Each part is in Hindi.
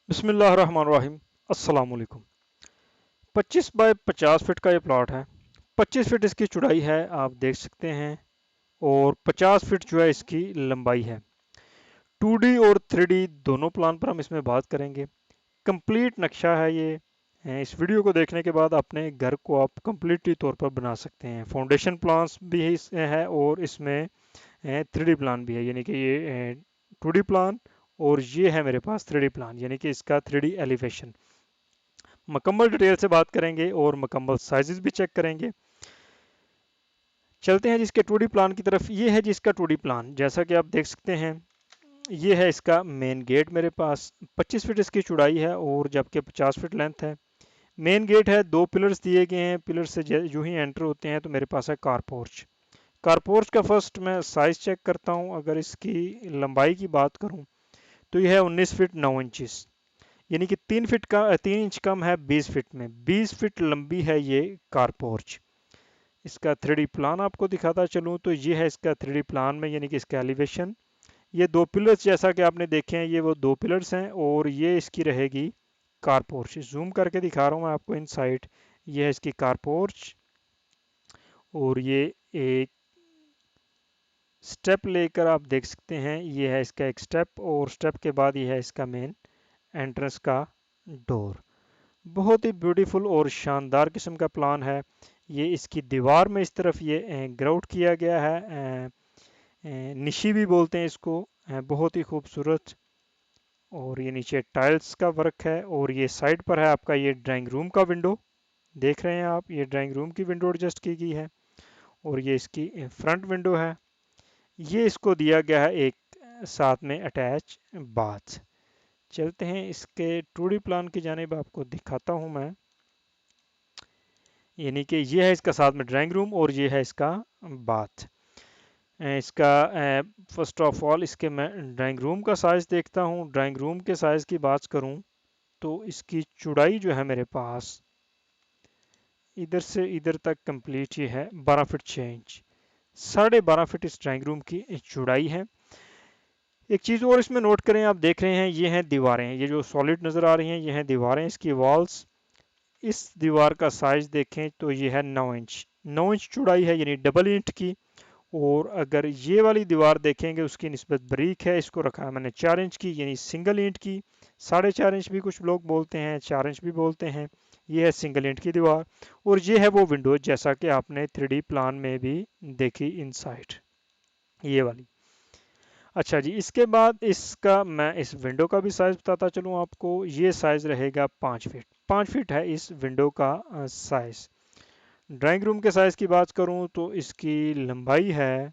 बिस्मिल्लाहिर्रहमानिर्रहीम। अस्सलाम वालेकुम। 25 बाय 50 फीट का ये प्लॉट है। 25 फीट इसकी चौड़ाई है, आप देख सकते हैं। और 50 फीट जो है इसकी लंबाई है। 2D और 3D दोनों प्लान पर हम इसमें बात करेंगे। कंप्लीट नक्शा है ये। इस वीडियो को देखने के बाद अपने घर को आप कंप्लीटली तौर पर बना सकते हैं। फाउंडेशन प्लान्स भी है इसमें है और इसमें 3D प्लान भी है, यानी कि ये 2D प्लान और ये है मेरे पास 3D प्लान, यानी कि इसका 3D एलिवेशन। मुकम्मल डिटेल से बात करेंगे और मुकम्मल साइजेस भी चेक करेंगे। चलते हैं जिसके 2D प्लान की तरफ। ये है जिसका 2D प्लान, जैसा कि आप देख सकते हैं। ये है इसका मेन गेट मेरे पास। 25 फीट इसकी चौड़ाई है और जबकि 50 फीट लेंथ है। मेन गेट है, दो पिलर्स दिए गए हैं। पिलर से जो ही एंटर होते हैं तो मेरे पास है कार पोर्च। कार पोर्च का फर्स्ट मैं साइज चेक करता हूँ। अगर इसकी लंबाई की बात करूँ तो यह है 19 फीट 9 इंचज़, यानी कि 3 इंच कम है 20 फीट में। 20 फीट लंबी है ये कार पोर्च। इसका 3D प्लान आपको दिखाता चलूँ तो ये है इसका 3D प्लान में, यानी कि इसका एलिवेशन। ये दो पिलर्स जैसा कि आपने देखे हैं, ये वो दो पिलर्स हैं और ये इसकी रहेगी कार पोर्च। जूम करके दिखा रहा हूँ मैं आपको इन साइड। ये है इसकी कार पोर्च और ये एक स्टेप लेकर आप देख सकते हैं। ये है इसका एक स्टेप और स्टेप के बाद ये है इसका मेन एंट्रेंस का डोर। बहुत ही ब्यूटीफुल और शानदार किस्म का प्लान है। ये इसकी दीवार में इस तरफ ये ग्राउट किया गया है। निशी भी बोलते हैं इसको। बहुत ही खूबसूरत। और ये नीचे टाइल्स का वर्क है और ये साइड पर है आपका ये ड्राइंग रूम का विंडो। देख रहे हैं आप, ये ड्राइंग रूम की विंडो एडजस्ट की गई है। और ये इसकी फ्रंट विंडो है। ये इसको दिया गया है एक साथ में अटैच बाथ। चलते हैं इसके 2D प्लान की जानिब, आपको दिखाता हूँ मैं। यानी कि ये है इसका साथ में ड्राइंग रूम और ये है इसका बाथ। इसका फर्स्ट ऑफ ऑल इसके मैं ड्राइंग रूम का साइज़ देखता हूँ। ड्राइंग रूम के साइज़ की बात करूँ तो इसकी चौड़ाई जो है मेरे पास इधर से इधर तक कंप्लीट ये है 12 फीट 6 इंच। 12.5 फीट इस ड्राइंग रूम की चौड़ाई है। एक चीज़ और इसमें नोट करें, आप देख रहे हैं ये हैं दीवारें, ये जो सॉलिड नज़र आ रही हैं ये हैं दीवारें, इसकी वॉल्स। इस दीवार का साइज देखें तो ये है 9 इंच। 9 इंच चौड़ाई है, यानी डबल ईंट की। और अगर ये वाली दीवार देखेंगे उसकी निस्बत बारीक है, इसको रखा है मैंने 4 इंच की, यानी सिंगल ईंट की। 4.5 इंच भी कुछ लोग बोलते हैं, 4 इंच भी बोलते हैं। ये है सिंगल ईंट की दीवार। और ये है वो विंडो जैसा कि आपने 3D प्लान में भी देखी इनसाइड, ये वाली। अच्छा जी, इसके बाद इसका मैं इस विंडो का भी साइज बताता चलूँ आपको। ये साइज रहेगा 5 फीट। 5 फीट है इस विंडो का साइज। ड्राइंग रूम के साइज की बात करूँ तो इसकी लंबाई है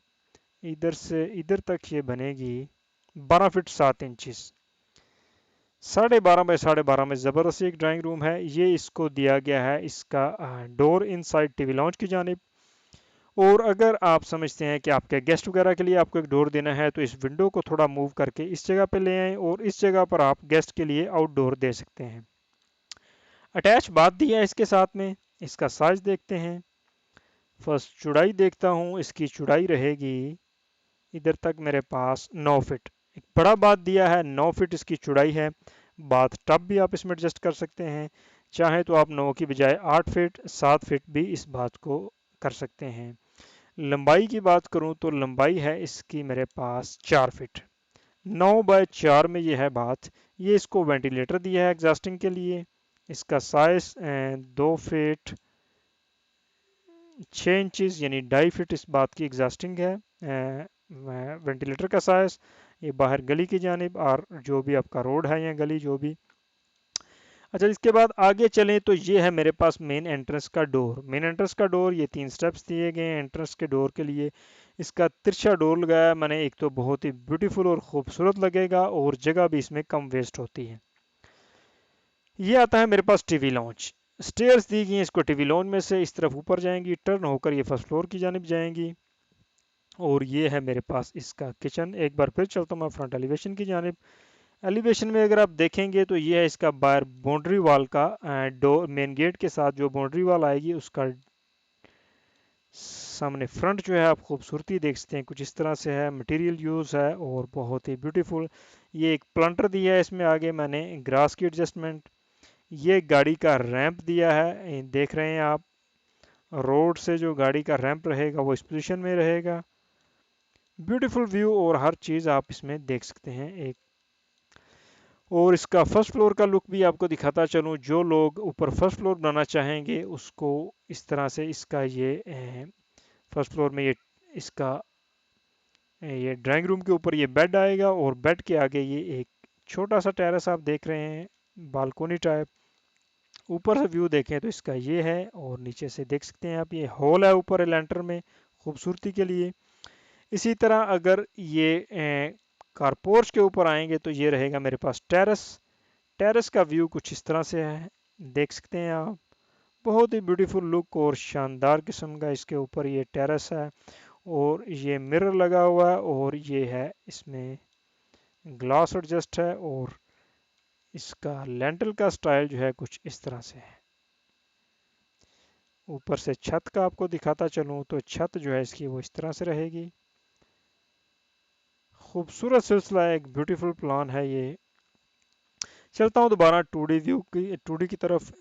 इधर से इधर तक ये बनेगी 12 फीट 7 इंचज। 12.5 बाय 12.5 में ज़बरदस्त एक ड्राइंग रूम है ये। इसको दिया गया है इसका डोर इनसाइड टीवी लॉन्च की जानिब। और अगर आप समझते हैं कि आपके गेस्ट वगैरह के लिए आपको एक डोर देना है तो इस विंडो को थोड़ा मूव करके इस जगह पे ले आएँ और इस जगह पर आप गेस्ट के लिए आउटडोर दे सकते हैं। अटैच बाथ दिया है इसके साथ में। इसका साइज देखते हैं। फर्स्ट चौड़ाई देखता हूँ, इसकी चौड़ाई रहेगी इधर तक मेरे पास 9 फीट। एक बड़ा बाथ दिया है, 9 फीट इसकी चौड़ाई है। बाथ टब भी आप इसमें एडजस्ट कर सकते हैं। चाहे तो आप 9 की बजाय 8 फीट 7 फीट भी इस बाथ को कर सकते हैं। लंबाई की बात करूं तो लंबाई है इसकी मेरे पास 4 फीट। 9 बाय 4 में ये है बाथ। ये इसको वेंटिलेटर दिया है एग्जॉस्टिंग के लिए। इसका साइज 2 फीट 6 इंचज़, यानी 2.5 फीट इस बात की एग्जॉस्टिंग है। वेंटिलेटर का साइज ये बाहर गली की जानिब और जो भी आपका रोड है या गली जो भी। अच्छा, इसके बाद आगे चलें तो ये है मेरे पास मेन एंट्रेंस का डोर। मेन एंट्रेंस का डोर ये 3 स्टेप्स दिए गए हैं एंट्रेंस के डोर के लिए। इसका तिरछा डोर लगाया मैंने, एक तो बहुत ही ब्यूटीफुल और खूबसूरत लगेगा और जगह भी इसमें कम वेस्ट होती है। ये आता है मेरे पास टीवी लॉन्च। स्टेयर्स दी गई हैं इसको टीवी लॉन्च में से, इस तरफ ऊपर जाएंगी, टर्न होकर ये फर्स्ट फ्लोर की जानिब जाएंगी। और ये है मेरे पास इसका किचन। एक बार फिर चलता हूँ मैं फ्रंट एलिवेशन की जानिब। एलिवेशन में अगर आप देखेंगे तो ये है इसका बाहर बाउंड्री वाल का डोर। मेन गेट के साथ जो बाउंड्री वाल आएगी उसका सामने फ्रंट जो है आप खूबसूरती देख सकते हैं कुछ इस तरह से है, मटेरियल यूज़ है और बहुत ही ब्यूटीफुल। ये एक प्लांटर दिया है, इसमें आगे मैंने ग्रास की एडजस्टमेंट। ये गाड़ी का रैंप दिया है, देख रहे हैं आप, रोड से जो गाड़ी का रैंप रहेगा वो इस पोजीशन में रहेगा। ब्यूटीफुल व्यू और हर चीज़ आप इसमें देख सकते हैं एक। और इसका फर्स्ट फ्लोर का लुक भी आपको दिखाता चलूँ, जो लोग ऊपर फर्स्ट फ्लोर बनाना चाहेंगे उसको इस तरह से इसका ये फर्स्ट फ्लोर में इसका ये ड्राइंग रूम के ऊपर ये बेड आएगा और बेड के आगे ये एक छोटा सा टेरेस आप देख रहे हैं, बालकोनी टाइप। ऊपर से व्यू देखें तो इसका ये है और नीचे से देख सकते हैं आप ये हॉल है ऊपर लेंटर में खूबसूरती के लिए। इसी तरह अगर ये कारपोर्च के ऊपर आएंगे तो ये रहेगा मेरे पास टेरेस। टेरेस का व्यू कुछ इस तरह से है, देख सकते हैं आप। बहुत ही ब्यूटीफुल लुक और शानदार किस्म का इसके ऊपर ये टेरेस है और ये मिरर लगा हुआ है और ये है इसमें ग्लास एडजस्ट है। और इसका लेंटल का स्टाइल जो है कुछ इस तरह से है। ऊपर से छत का आपको दिखाता चलूँ तो छत जो है इसकी वो इस तरह से रहेगी। खूबसूरत सिलसिला है, एक ब्यूटीफुल प्लान है ये। चलता हूँ दोबारा 2D व्यू की, 2D की तरफ।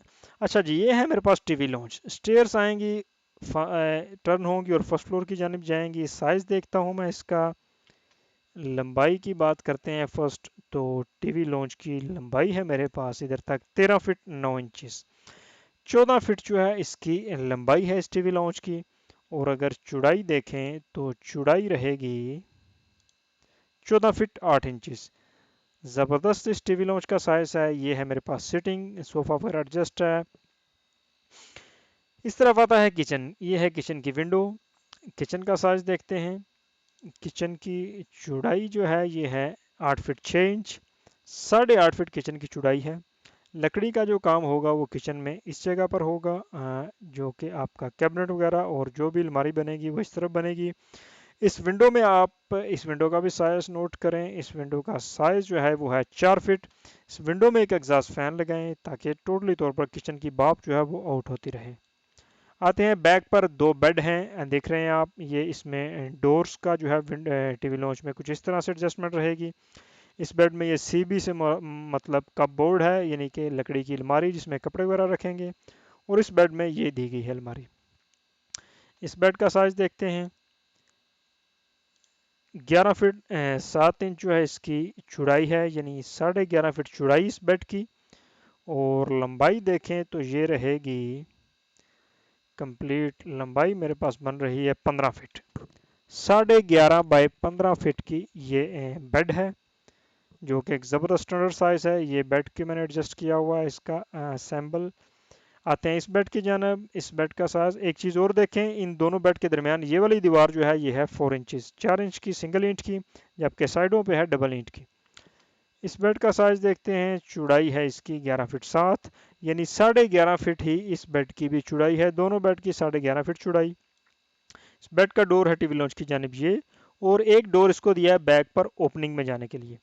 अच्छा जी, ये है मेरे पास टीवी लॉन्च। स्टेयर्स आएंगी, टर्न होंगी और फर्स्ट फ्लोर की जानिब जाएंगी। साइज़ देखता हूँ मैं इसका, लंबाई की बात करते हैं फर्स्ट तो टीवी लॉन्च की लंबाई है मेरे पास इधर तक 13 फीट 9 इंचेस। 14 फीट जो है इसकी लंबाई है इस टीवी लॉन्च की। और अगर चौड़ाई देखें तो चौड़ाई रहेगी 14 फीट 8 इंचेस। ज़बरदस्त इस टीवी लॉन्च का साइज है। ये है मेरे पास सिटिंग, सोफा पर एडजस्ट है। इस तरफ आता है किचन, ये है किचन की विंडो। किचन का साइज देखते हैं। किचन की चौड़ाई जो है ये है 8 फीट 6 इंच। 8.5 फीट किचन की चौड़ाई है। लकड़ी का जो काम होगा वो किचन में इस जगह पर होगा, जो कि आपका कैबिनेट वगैरह और जो भी अलमारी बनेगी वो इस तरफ बनेगी। इस विंडो में आप इस विंडो का भी साइज नोट करें। इस विंडो का साइज जो है वो है 4 फीट। इस विंडो में एक एग्जॉस्ट फैन लगाएं ताकि टोटली तौर पर किचन की भाप जो है वो आउट होती रहे। आते हैं बैक पर, दो बेड हैं देख रहे हैं आप। ये इसमें डोर्स का जो है टीवी लॉन्च में कुछ इस तरह से एडजस्टमेंट रहेगी। इस बेड में ये सीबी से मतलब कप बोर्ड है, यानी कि लकड़ी की अलमारी जिसमें कपड़े वगैरह रखेंगे। और इस बेड में ये दी गई है अलमारी। इस बेड का साइज देखते हैं, 11 फीट 7 इंच जो है इसकी चौड़ाई है, यानी 11.5 फीट चौड़ाई इस बेड की। और लंबाई देखें तो ये रहेगी, कंप्लीट लंबाई मेरे पास बन रही है 15 फीट। 11.5 बाई 15 फीट की ये बेड है, जो कि एक ज़बरदस्त स्टैंडर्ड साइज है। ये बेड के मैंने एडजस्ट किया हुआ है इसका सैम्बल। आते हैं इस बेड की जानब। इस बेड का साइज एक चीज़ और देखें, इन दोनों बेड के दरमियान ये वाली दीवार जो है ये है 4 इंचज़, 4 इंच की सिंगल ईंट की, जबकि साइडों पे है डबल ईंट की। इस बेड का साइज देखते हैं, चौड़ाई है इसकी 11 फीट 7, यानी 11.5 फीट ही इस बेड की भी चौड़ाई है। दोनों बेड की 11.5 फीट चौड़ाई। इस बेड का डोर है टीवी लॉन्च की जानिब ये, और एक डोर इसको दिया है बैक पर ओपनिंग में जाने के लिए।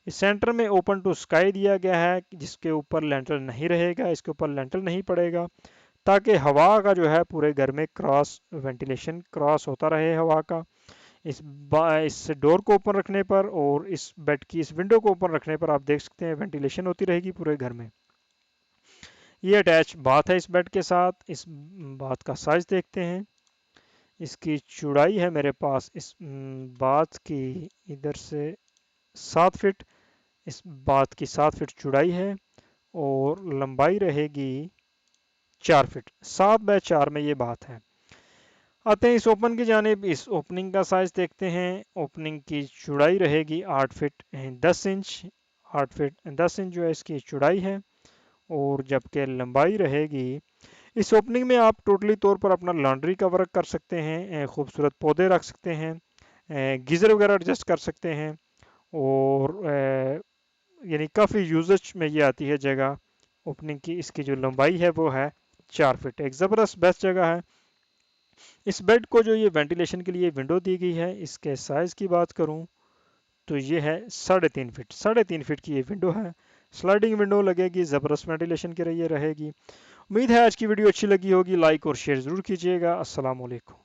इस सेंटर में ओपन टू स्काई दिया गया है, जिसके ऊपर लेंटर नहीं रहेगा, इसके ऊपर लेंटर नहीं पड़ेगा, ताकि हवा का जो है पूरे घर में क्रॉस वेंटिलेशन क्रॉस होता रहे हवा का। इस डोर को ओपन रखने पर और इस बेड की इस विंडो को ओपन रखने पर आप देख सकते हैं वेंटिलेशन होती रहेगी पूरे घर में। ये अटैच बाथ है इस बेड के साथ। इस बाथ का साइज देखते हैं। इसकी चौड़ाई है मेरे पास इस बाथ की इधर से 7 फीट। इस बाथ की 7 फीट चौड़ाई है और लंबाई रहेगी 4 फीट। 7 बाय 4 में ये बात है। आते हैं इस ओपन की जानिब। इस ओपनिंग का साइज देखते हैं। ओपनिंग की चौड़ाई रहेगी 8 फीट 10 इंच। 8 फीट 10 इंच जो है इसकी चौड़ाई है। और जबकि लंबाई रहेगी, इस ओपनिंग में आप टोटली तौर पर अपना लॉन्ड्री का वर्क कर सकते हैं, खूबसूरत पौधे रख सकते हैं, गीज़र वगैरह एडजस्ट कर सकते हैं। और यानी काफ़ी यूजेज में ये आती है जगह। ओपनिंग की इसकी जो लंबाई है वो है 4 फीट, एक ज़बरदस्त बेस्ट जगह है। इस बेड को जो ये वेंटिलेशन के लिए विंडो दी गई है, इसके साइज़ की बात करूं तो ये है 3.5 फीट। 3.5 फीट की ये विंडो है, स्लाइडिंग विंडो लगेगी, ज़बरदस्त वेंटिलेशन के लिए रहेगी। उम्मीद है आज की वीडियो अच्छी लगी होगी। लाइक और शेयर ज़रूर कीजिएगा। अस्सलाम वालेकुम।